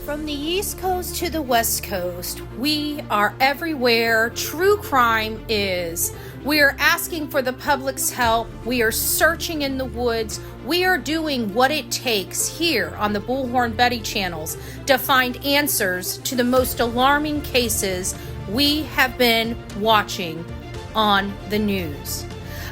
From the East Coast to the West Coast, we are everywhere true crime is. We are asking for the public's help. We are searching in the woods. We are doing what it takes here on the Bullhorn Betty channels to find answers to the most alarming cases we have been watching on the news.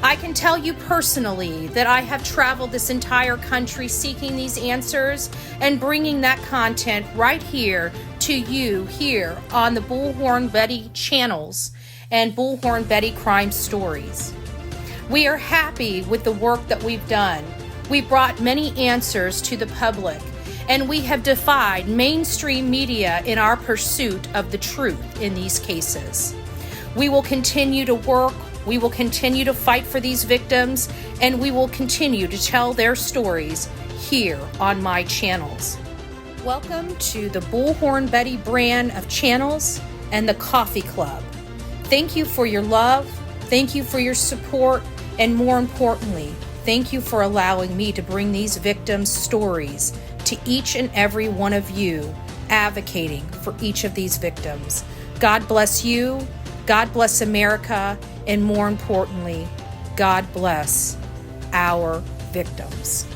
I can tell you personally that I have traveled this entire country seeking these answers and bringing that content right here to you here on the Bullhorn Betty channels and Bullhorn Betty Crime Stories. We are happy with the work that we've done. We brought many answers to the public, and we have defied mainstream media in our pursuit of the truth in these cases. We will continue to work. We will continue to fight for these victims, and we will continue to tell their stories here on my channels. Welcome to the Bullhorn Betty brand of channels and the Coffee Club. Thank you for your love, thank you for your support, and more importantly, thank you for allowing me to bring these victims' stories to each and every one of you, advocating for each of these victims. God bless you, God bless America, and more importantly, God bless our victims.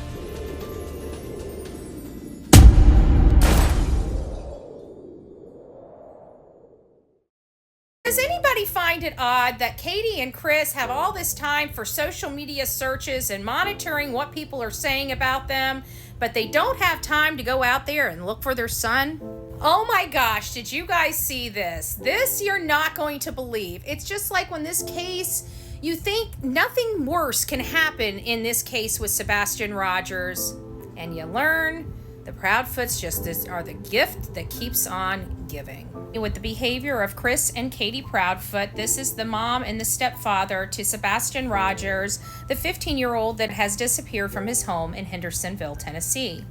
Does anybody find it odd that Katie and Chris have all this time for social media searches and monitoring what people are saying about them, but they don't have time to go out there and look for their son? Oh my gosh, did you guys see this? This you're not going to believe. It's just like when this case, you think nothing worse can happen in this case with Sebastian Rogers, and you learn the Proudfoots just are the gift that keeps on giving. With the behavior of Chris and Katie Proudfoot, this is the mom and the stepfather to Sebastian Rogers, the 15-year-old that has disappeared from his home in Hendersonville, Tennessee.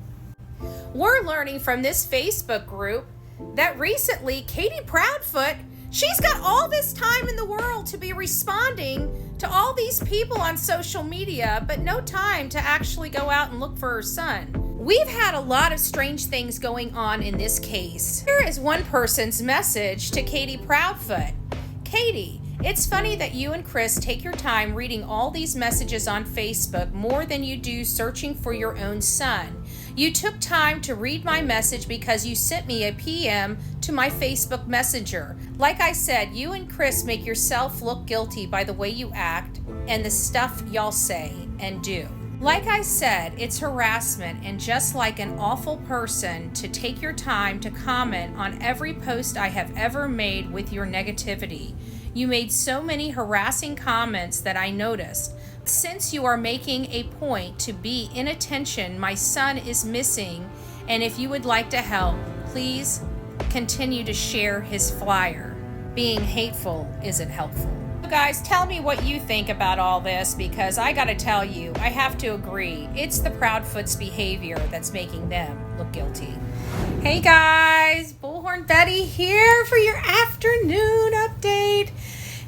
We're learning from this Facebook group that recently Katie Proudfoot, she's got all this time in the world to be responding to all these people on social media, but no time to actually go out and look for her son. We've had a lot of strange things going on in this case. Here is one person's message to Katie Proudfoot. Katie, it's funny that you and Chris take your time reading all these messages on Facebook more than you do searching for your own son. You took time to read my message because you sent me a PM to my Facebook Messenger. Like I said, you and Chris make yourself look guilty by the way you act and the stuff y'all say and do. Like I said, it's harassment, and just like an awful person to take your time to comment on every post I have ever made with your negativity. You made so many harassing comments that I noticed. Since you are making a point to be in attention, my son is missing, and if you would like to help, please continue to share his flyer. Being hateful isn't helpful. Guys, tell me what you think about all this, because I gotta tell you, I have to agree, it's the Proudfoot's behavior that's making them look guilty. Hey guys, Bullhorn Betty here for your afternoon update.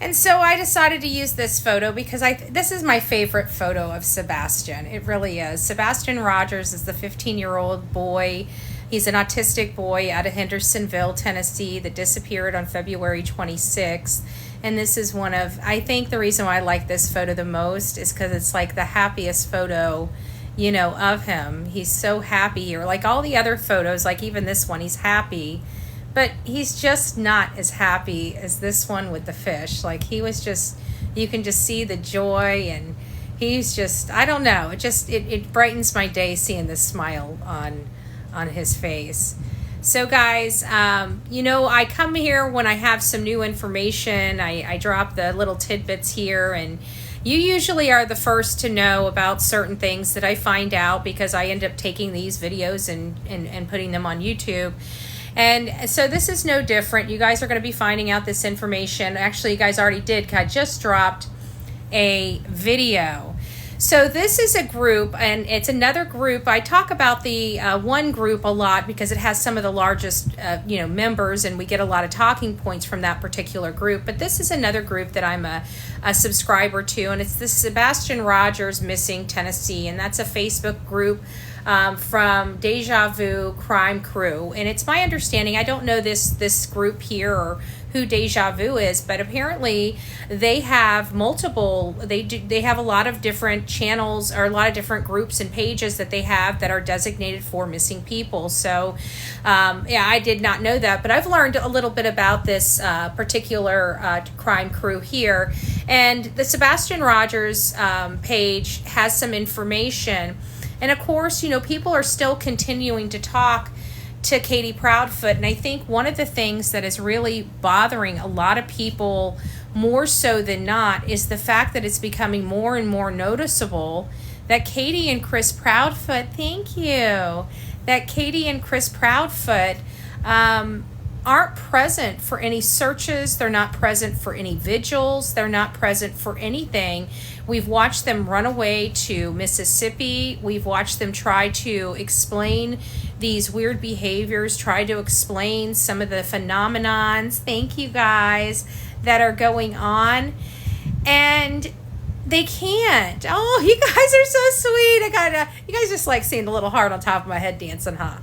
And so I decided to use this photo because this is my favorite photo of Sebastian. It really is. Sebastian Rogers is the 15-year-old boy. He's an autistic boy out of Hendersonville, Tennessee, that disappeared on February 26th. And this is one of, I think the reason why I like this photo the most is because it's like the happiest photo, you know, of him. He's so happy here. Like all the other photos, like even this one, he's happy. But he's just not as happy as this one with the fish. Like he was just, you can just see the joy, and he's just, I don't know. It brightens my day seeing this smile on his face. So guys, you know, I come here when I have some new information. I drop the little tidbits here, and you usually are the first to know about certain things that I find out because I end up taking these videos and putting them on YouTube. And so this is no different. You guys are going to be finding out this information. Actually, you guys already did. I just dropped a video. So this is a group, and it's another group. I talk about the one group a lot because it has some of the largest members, and we get a lot of talking points from that particular group. But this is another group that I'm a subscriber to, and it's the Sebastian Rogers Missing Tennessee, and that's a Facebook group from Deja Vu Crime Crew. And it's my understanding, I don't know this group here or who Deja Vu is, but apparently they have multiple, they have a lot of different channels or a lot of different groups and pages that they have that are designated for missing people. So yeah, I did not know that, but I've learned a little bit about this particular crime crew here. And the Sebastian Rogers page has some information. And of course, people are still continuing to talk to Katie Proudfoot. And I think one of the things that is really bothering a lot of people more so than not is the fact that it's becoming more and more noticeable that Katie and Chris Proudfoot, thank you, that Katie and Chris Proudfoot aren't present for any searches. They're not present for any vigils. They're not present for anything. We've watched them run away to Mississippi. We've watched them try to explain these weird behaviors, try to explain some of the phenomenons, thank you guys, that are going on. And they can't. Oh, you guys are so sweet. You guys just like seeing the little heart on top of my head dancing, huh?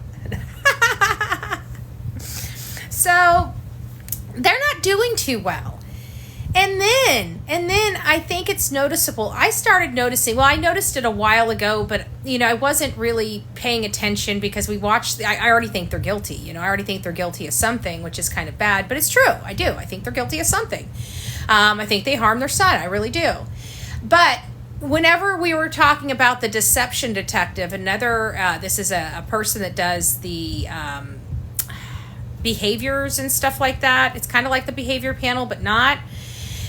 So they're not doing too well. And then I think it's noticeable. I started noticing, well, I noticed it a while ago, but, I wasn't really paying attention because we watched, I already think they're guilty. I already think they're guilty of something, which is kind of bad, but it's true. I do. I think they're guilty of something. I think they harmed their son. I really do. But whenever we were talking about the deception detective, this is a person that does the behaviors and stuff like that. It's kind of like the behavior panel, but not.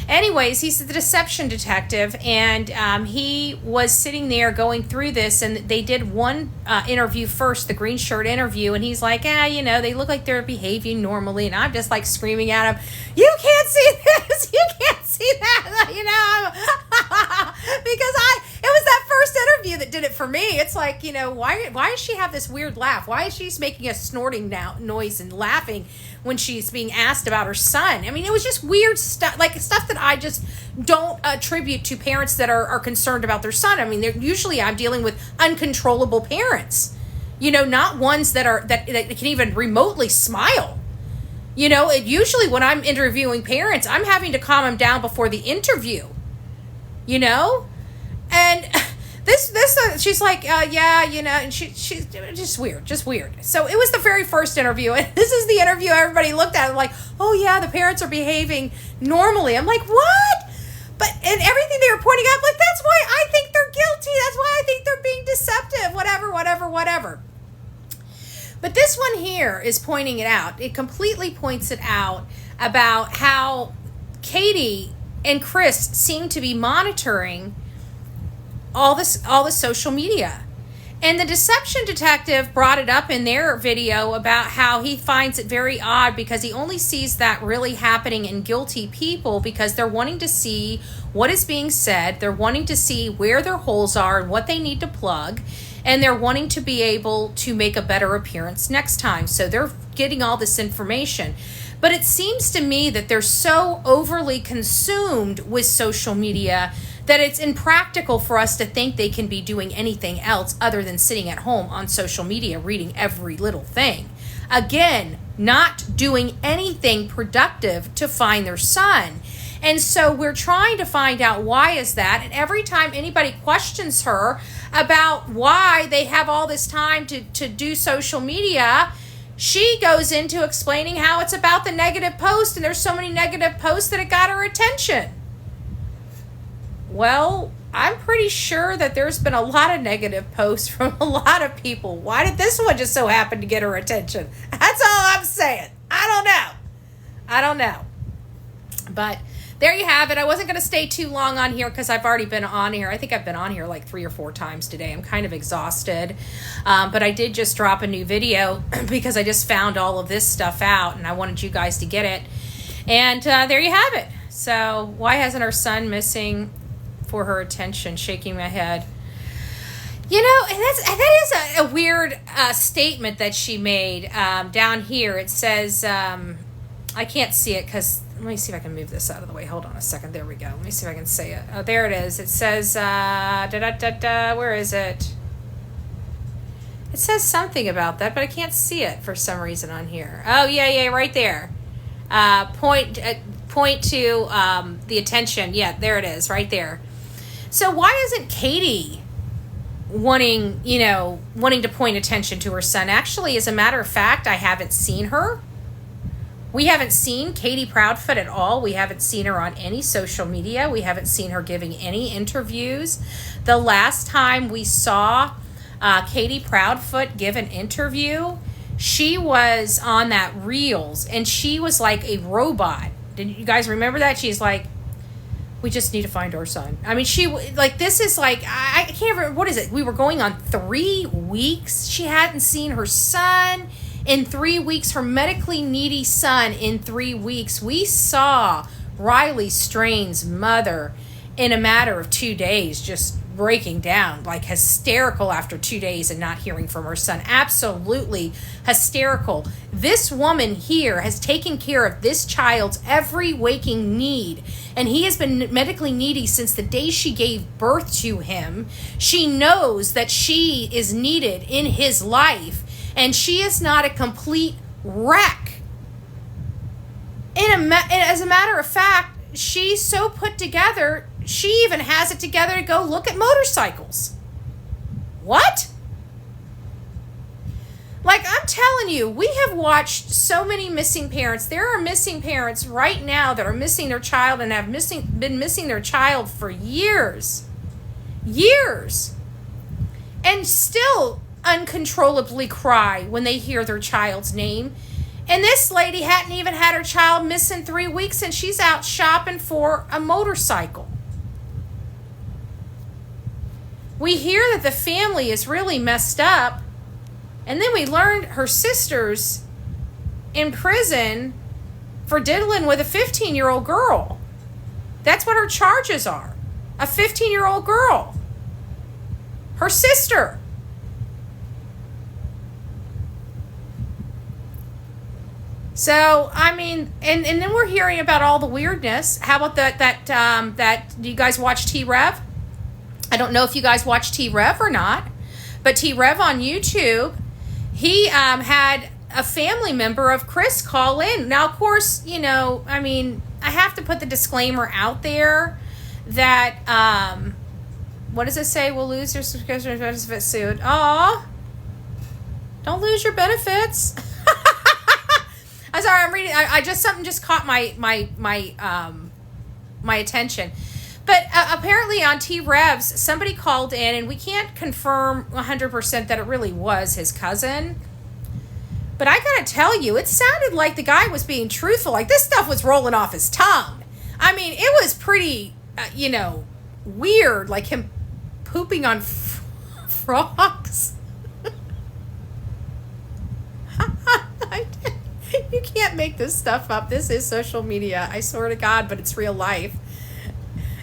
Anyways, he's the deception detective, and he was sitting there going through this, and they did one interview first, the green shirt interview, and he's like, they look like they're behaving normally, and I'm just like screaming at him, you can't see this, you can't see that, because it was that first interview that did it for me. It's like, why does she have this weird laugh? Why is she making a snorting noise and laughing when she's being asked about her son? I mean, it was just weird stuff, like stuff that I just don't attribute to parents that are concerned about their son. I mean, usually I'm dealing with uncontrollable parents, not ones that can even remotely smile. Usually when I'm interviewing parents, I'm having to calm them down before the interview, and she's like, and she's just weird. So it was the very first interview, and this is the interview everybody looked at and like, oh yeah, the parents are behaving normally. I'm like, what? And everything they were pointing out, like, that's why I think they're guilty. That's why I think they're being deceptive, whatever. But this one here is pointing it out. It completely points it out about how Katie and Chris seem to be monitoring all the social media. And the deception detective brought it up in their video about how he finds it very odd because he only sees that really happening in guilty people because they're wanting to see what is being said. They're wanting to see where their holes are and what they need to plug. And they're wanting to be able to make a better appearance next time. So they're getting all this information. But it seems to me that they're so overly consumed with social media that it's impractical for us to think they can be doing anything else other than sitting at home on social media reading every little thing. Again, not doing anything productive to find their son. And so we're trying to find out why is that. And every time anybody questions her about why they have all this time to do social media, she goes into explaining how it's about the negative post, and there's so many negative posts that it got her attention. Well, I'm pretty sure that there's been a lot of negative posts from a lot of people. Why did this one just so happen to get her attention? That's all I'm saying. I don't know. But there you have it. I wasn't going to stay too long on here because I've already been on here. I think I've been on here like 3 or 4 times today. I'm kind of exhausted. But I did just drop a new video because I just found all of this stuff out and I wanted you guys to get it. And there you have it. So why hasn't our son missing for her attention? Shaking my head. And that is a weird statement that she made down here. It says, I can't see it because, let me see if I can move this out of the way. Hold on a second. There we go. Let me see if I can say it. Oh, there it is. It says, where is it? It says something about that, but I can't see it for some reason on here. Oh, yeah, right there. Point to the attention. Yeah, there it is, right there. So why isn't Katie wanting to point attention to her son? Actually, as a matter of fact, I haven't seen her. We haven't seen Katie Proudfoot at all. We haven't seen her on any social media. We haven't seen her giving any interviews. The last time we saw Katie Proudfoot give an interview, she was on that Reels, and she was like a robot. Did you guys remember that? She's like, we just need to find our son. I mean, this is like, I can't remember, what is it? We were going on 3 weeks. She hadn't seen her son in 3 weeks, her medically needy son in 3 weeks. We saw Riley Strain's mother in a matter of 2 days just breaking down, like hysterical after 2 days and not hearing from her son. Absolutely hysterical. This woman here has taken care of this child's every waking need, and he has been medically needy since the day she gave birth to him. She knows that she is needed in his life, and she is not a complete wreck. As a matter of fact, she's so put together, she even has it together to go look at motorcycles. What? Like, I'm telling you, we have watched so many missing parents. There are missing parents right now that are missing their child and have been missing their child for years. Years. And still uncontrollably cry when they hear their child's name. And this lady hadn't even had her child missing 3 weeks, and she's out shopping for a motorcycle. We hear that the family is really messed up, and then we learned her sister's in prison for diddling with a 15-year-old girl. That's what her charges are. A 15-year-old girl. Her sister. So, I mean, and then we're hearing about all the weirdness. How about that do you guys watch T-Rev? I don't know if you guys watch T-Rev or not, but T-Rev on YouTube, he had a family member of Chris call in. Now, of course, I mean, I have to put the disclaimer out there that, what does it say? We'll lose your subscription benefits soon. Aw, don't lose your benefits. I'm sorry, I'm reading. Something just caught my attention. But apparently on T-Revs, somebody called in, and we can't confirm 100% that it really was his cousin. But I gotta tell you, it sounded like the guy was being truthful. Like, this stuff was rolling off his tongue. I mean, it was pretty, weird. Like him pooping on frogs. You can't make this stuff up. This is social media. I swear to God, but it's real life.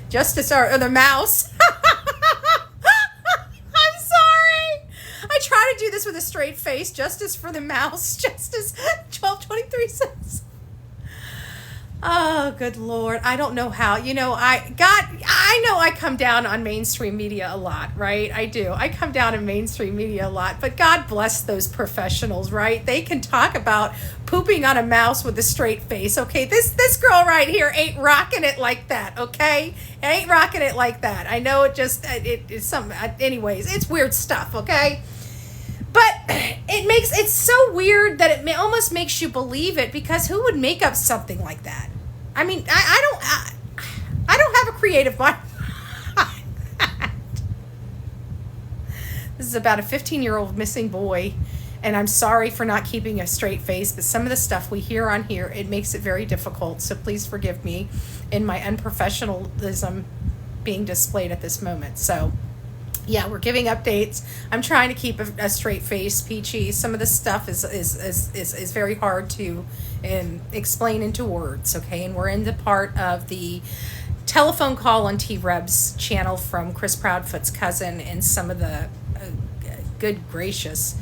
Justice or the mouse. I'm sorry. I try to do this with a straight face. Justice for the mouse. Justice 1223 cents. Oh, good Lord. I don't know how. I know I come down on mainstream media a lot, right? I do. I come down on mainstream media a lot, but God bless those professionals, right? They can talk about pooping on a mouse with a straight face, okay? This girl right here ain't rocking it like that, okay? It ain't rocking it like that. I know it's some, anyways, it's weird stuff, okay? But it's so weird that it almost makes you believe it, because who would make up something like that? I mean, I don't have a creative mind. This is about a 15-year-old missing boy, and I'm sorry for not keeping a straight face, but some of the stuff we hear on here, it makes it very difficult, so please forgive me in my unprofessionalism being displayed at this moment. So, yeah, we're giving updates. I'm trying to keep a straight face, peachy. Some of this stuff is very hard to explain into words, okay? And we're in the part of the telephone call on T-Reb's channel from Chris Proudfoot's cousin, and some of the, good gracious,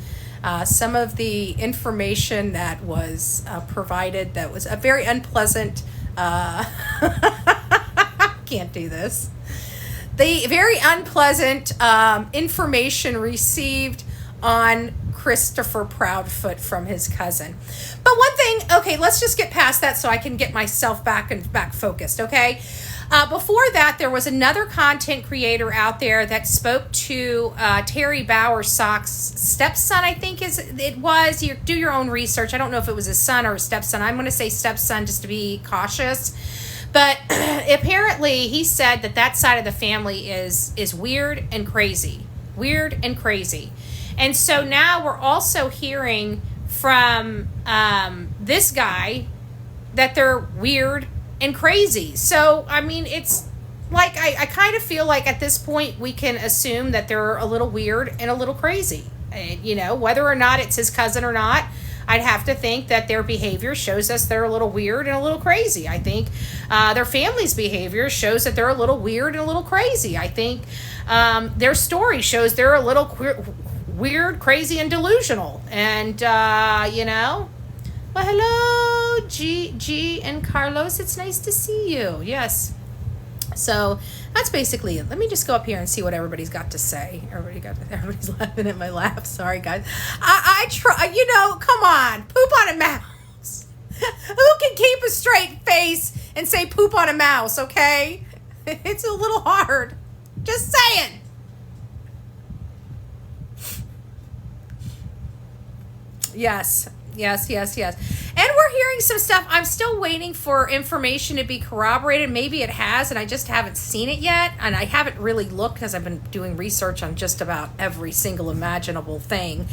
some of the information that was provided that was a very unpleasant, can't do this. The very unpleasant information received on Christopher Proudfoot from his cousin. But one thing, okay, let's just get past that so I can get myself back focused, okay? Before that, there was another content creator out there that spoke to Terry Bowersock's stepson, I think it was. You do your own research. I don't know if it was his son or his stepson. I'm going to say stepson just to be cautious. But apparently he said that side of the family is weird and crazy. Weird and crazy. And so now we're also hearing from this guy that they're weird and crazy. So, I mean, it's like, I kind of feel like at this point we can assume that they're a little weird and a little crazy. You know, whether or not it's his cousin or not, I'd have to think that their behavior shows us they're a little weird and a little crazy. I think their family's behavior shows that they're a little weird and a little crazy. I think their story shows they're a little weird, crazy, and delusional. And, you know, well, hello, G and Carlos. It's nice to see you. Yes. So that's basically it. Let me just go up here and see what everybody's got to say. Everybody's laughing at my laugh. Sorry, guys. I try, you know, come on. Poop on a mouse. Who can keep a straight face and say poop on a mouse, okay? It's a little hard. Just saying. Yes. And we're hearing some stuff. I'm still waiting for information to be corroborated. Maybe it has, and I just haven't seen it yet. And I haven't really looked because I've been doing research on just about every single imaginable thing.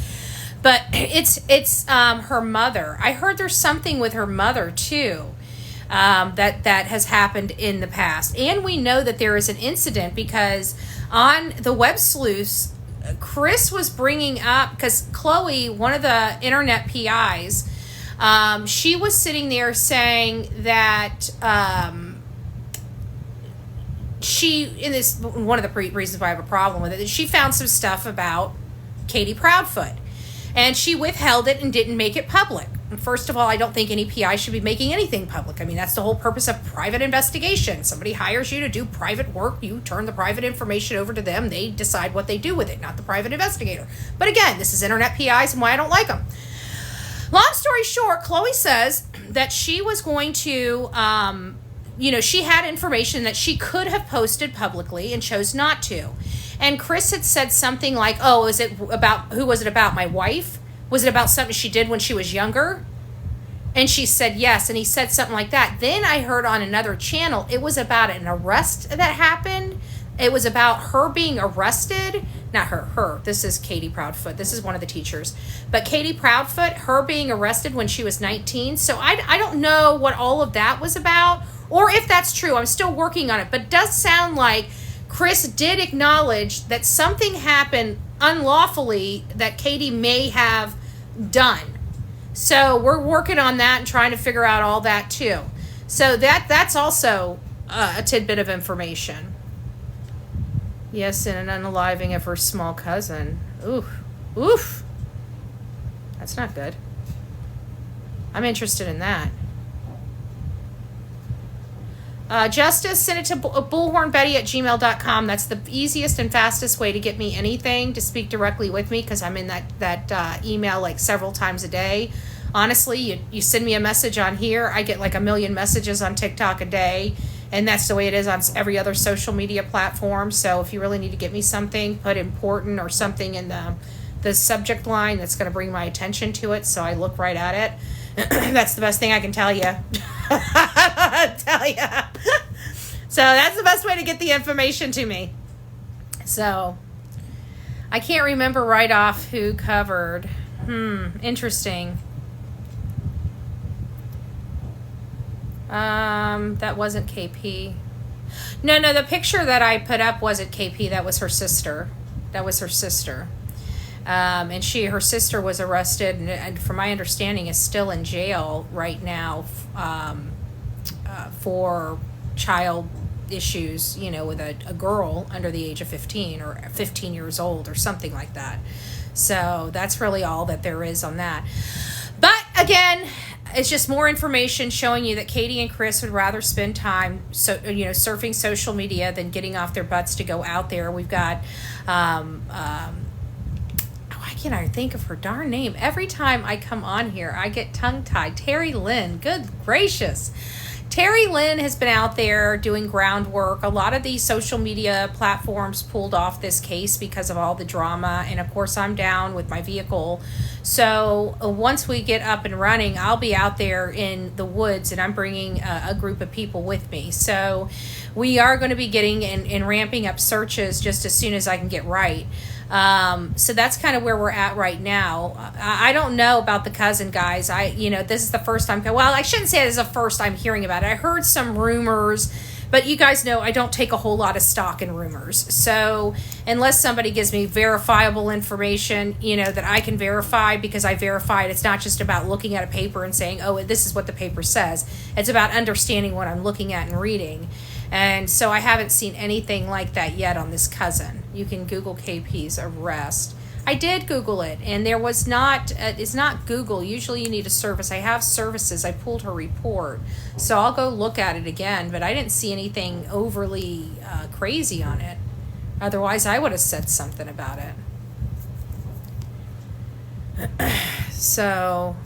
But it's her mother. I heard there's something with her mother too that has happened in the past. And we know that there is an incident because on the web sleuths, Chris was bringing up, because Chloe, one of the internet PIs, she was sitting there saying that one of the reasons why I have a problem with it, is she found some stuff about Katie Proudfoot, and she withheld it and didn't make it public. And first of all, I don't think any PI should be making anything public. I mean, that's the whole purpose of private investigation. Somebody hires you to do private work. You turn the private information over to them. They decide what they do with it, not the private investigator. But again, this is internet PIs and why I don't like them. Long story short, Chloe says that she was going to, she had information that she could have posted publicly and chose not to. And Chris had said something like, who was it about, my wife? Was it about something she did when she was younger? And she said yes, and he said something like that. Then I heard on another channel, it was about an arrest that happened. It was about her being arrested. Not her. This is Katie Proudfoot. This is one of the teachers. But Katie Proudfoot, her being arrested when she was 19. So I don't know what all of that was about, or if that's true. I'm still working on it. But it does sound like Chris did acknowledge that something happened unlawfully that Katie may have done. So we're working on that and trying to figure out all that too. So that's also a tidbit of information. Yes, and an unaliving of her small cousin. Oof. That's not good. I'm interested in that. Justice, send it to bullhornbetty@gmail.com. That's the easiest and fastest way to get me anything, to speak directly with me, because I'm in that email like several times a day. Honestly, you send me a message on here, I get like 1 million messages on TikTok a day, and that's the way it is on every other social media platform. So if you really need to get me something, put important or something in the subject line that's going to bring my attention to it, so I look right at it. That's the best thing I can tell you. So that's the best way to get the information to me. So I can't remember right off who covered. Interesting. That wasn't KP. No, the picture that I put up wasn't KP. That was her sister. And her sister was arrested, and from my understanding is still in jail right now for child issues, with a girl under the age of 15 or 15 years old or something like that. So that's really all that there is on that. But again, it's just more information showing you that Katie and Chris would rather spend time surfing social media than getting off their butts to go out there. We've got I can't think of her darn name. Every time I come on here, I get tongue-tied. Terry Lynn. Good gracious. Terry Lynn has been out there doing groundwork. A lot of these social media platforms pulled off this case because of all the drama. And of course, I'm down with my vehicle. So once we get up and running, I'll be out there in the woods, and I'm bringing a group of people with me. So we are going to be getting and ramping up searches just as soon as I can get right. So that's kind of where we're at right now. I don't know about the cousin, guys. This is the first time. Well, I shouldn't say this is the first I'm hearing about it. I heard some rumors, but you guys know I don't take a whole lot of stock in rumors. So unless somebody gives me verifiable information, that I can verify because I verified, it's not just about looking at a paper and saying, oh, this is what the paper says. It's about understanding what I'm looking at and reading. And so I haven't seen anything like that yet on this cousin. You can Google KP's arrest. I did Google it, and there was not, it's not Google. Usually you need a service. I have services. I pulled her report. So I'll go look at it again, but I didn't see anything overly crazy on it. Otherwise, I would have said something about it. So...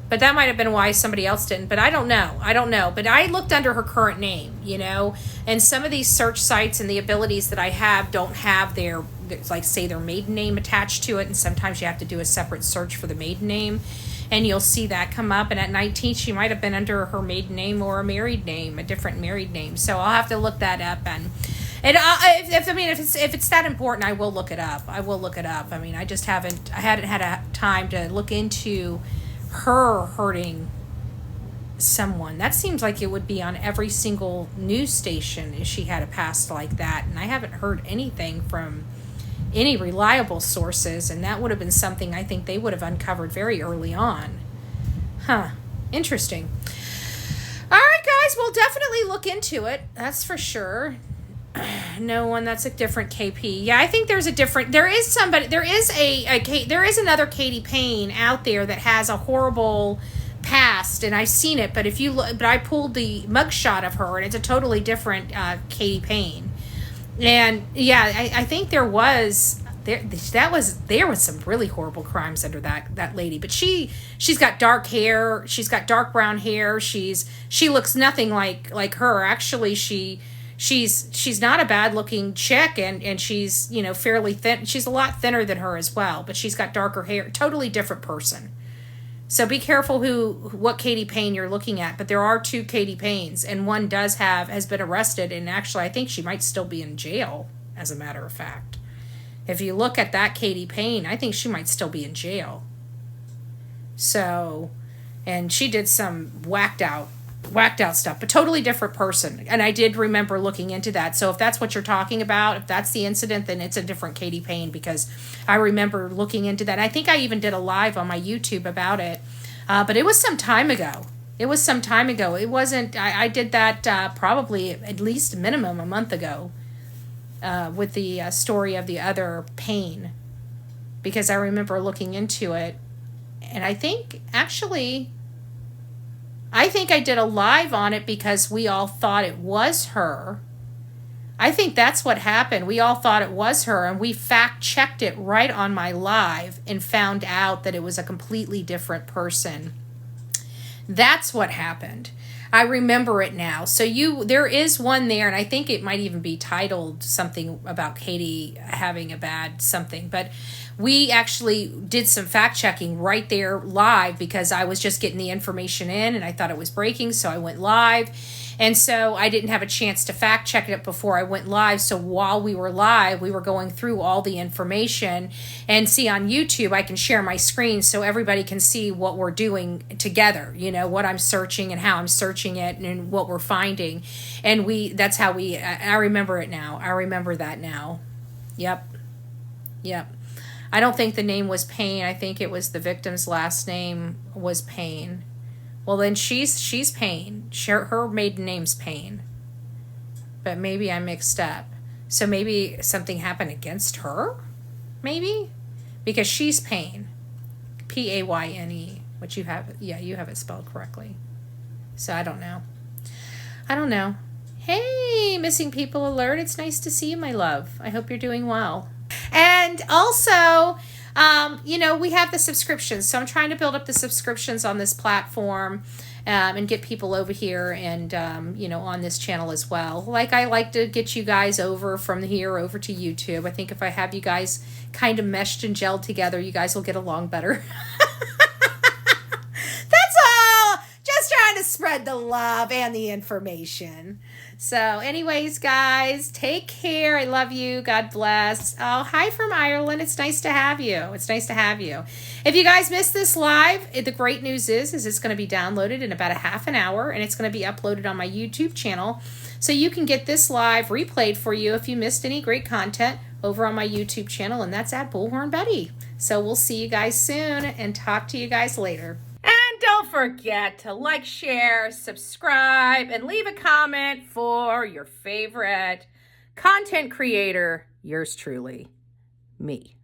But that might have been why somebody else didn't. But I don't know. But I looked under her current name, And some of these search sites and the abilities that I have don't have their maiden name attached to it. And sometimes you have to do a separate search for the maiden name. And you'll see that come up. And at 19, she might have been under her maiden name or a married name, a different married name. So I'll have to look that up. And if it's that important, I will look it up. I mean, I hadn't had a time to look into her hurting someone. That seems like it would be on every single news station if she had a past like that, and I haven't heard anything from any reliable sources, and that would have been something I think they would have uncovered very early on. Interesting. All right, guys, we'll definitely look into it, that's for sure. No one, that's a different KP. Yeah, I think there is another Katie Payne out there that has a horrible past, and I've seen it, but I pulled the mugshot of her, and it's a totally different Katie Payne. And yeah, I think there was some really horrible crimes under that lady, but she's got dark hair, she's got dark brown hair, she looks nothing like her. Actually, she's not a bad looking chick, and she's fairly thin. She's a lot thinner than her as well, but she's got darker hair. Totally different person. So be careful what Katie Payne you're looking at. But there are two Katie Paynes, and one has been arrested, and actually I think she might still be in jail, as a matter of fact. If you look at that Katie Payne, I think she might still be in jail. So, and she did some whacked out stuff, but totally different person. And I did remember looking into that. So if that's what you're talking about, if that's the incident, then it's a different Katie Payne, because I remember looking into that. I think I even did a live on my YouTube about it. But it was some time ago. It wasn't, I did that probably at least minimum a month ago with the story of the other Payne, because I remember looking into it. And I think I did a live on it because we all thought it was her. I think that's what happened. We all thought it was her, and we fact-checked it right on my live and found out that it was a completely different person. That's what happened. I remember it now. So there is one there, and I think it might even be titled something about Katie having a bad something, but we actually did some fact checking right there live, because I was just getting the information in and I thought it was breaking, so I went live. And so I didn't have a chance to fact check it before I went live. So while we were live, we were going through all the information. And see, on YouTube, I can share my screen so everybody can see what we're doing together, what I'm searching and how I'm searching it and what we're finding. And that's how I remember it now. I remember that now. Yep. I don't think the name was Payne. I think it was the victim's last name was Payne. Well, then she's Payne. Her maiden name's Payne. But maybe I'm mixed up. So maybe something happened against her? Maybe? Because she's Payne. Payne, which you have it spelled correctly. So I don't know. Hey, missing people alert. It's nice to see you, my love. I hope you're doing well. And also, We have the subscriptions. So I'm trying to build up the subscriptions on this platform and get people over here and, on this channel as well. Like I like to get you guys over from here over to YouTube. I think if I have you guys kind of meshed and gelled together, you guys will get along better. That's all. Just trying to spread the love and the information. So anyways, guys, take care. I love you. God bless. Oh, hi from Ireland. It's nice to have you. It's nice to have you. If you guys missed this live, the great news is it's going to be downloaded in about a half an hour, and it's going to be uploaded on my YouTube channel. So you can get this live replayed for you if you missed any great content over on my YouTube channel, and that's at Bullhorn Betty. So we'll see you guys soon and talk to you guys later. And don't forget to like, share, subscribe, and leave a comment for your favorite content creator. Yours truly, me.